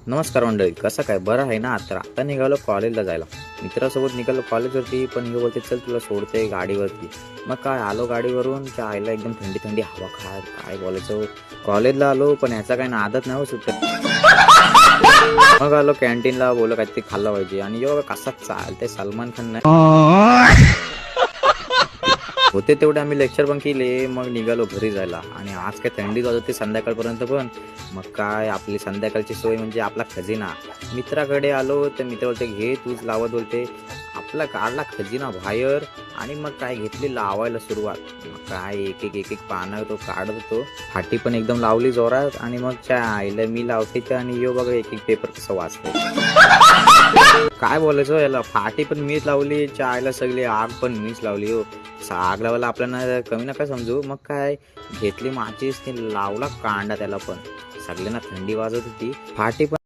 नमस्कार मंडळी, कसं काय बरं आहे ना? तर आता निघालो कॉलेजला जायला. मित्रासोबत निघालो कॉलेजवरती, पण हे बोलते चल तुला सोडते गाडीवरती. मग काय आलो गाडीवरून, त्या आईला एकदम थंडी थंडी हवा खात काय बोलायचं. कॉलेजला आलो पण ह्याचा काही नादच नाही हो सुटत. मग आलो कॅन्टीनला, बोललो काहीतरी खाल्लं पाहिजे आणि यो कसा चालते सलमान खान नाही होते तेवढे आम्ही लेक्चर पण केले. मग निघालो घरी जायला आणि आज काय थंडी वाजत होती संध्याकाळपर्यंत. पण मग काय आपली संध्याकाळची सोय म्हणजे आपला खजिना. मित्राकडे आलो तर मित्र बोलते घे तूच लावत बोलते. आपला काढला खजिना बाहेर आणि मग काय घेतली लावायला सुरुवात. मग काय एक एक पानं तो काढत होतो. फाटी पण एकदम लावली जोरात आणि मग त्या आईला मी लावते तर आणि यो बघा एक पेपर कसं वाचतोय. काय बोलायचं याला, फाटी पण मीच लावली, आईला सगळी आग पण मीच लावली हो. आग लावायला आपल्याला कमी नका समजू. मग काय घेतली माचीस ती लावला कांडा त्याला पण. सगळ्यांना थंडी वाजत होती. फाटी पण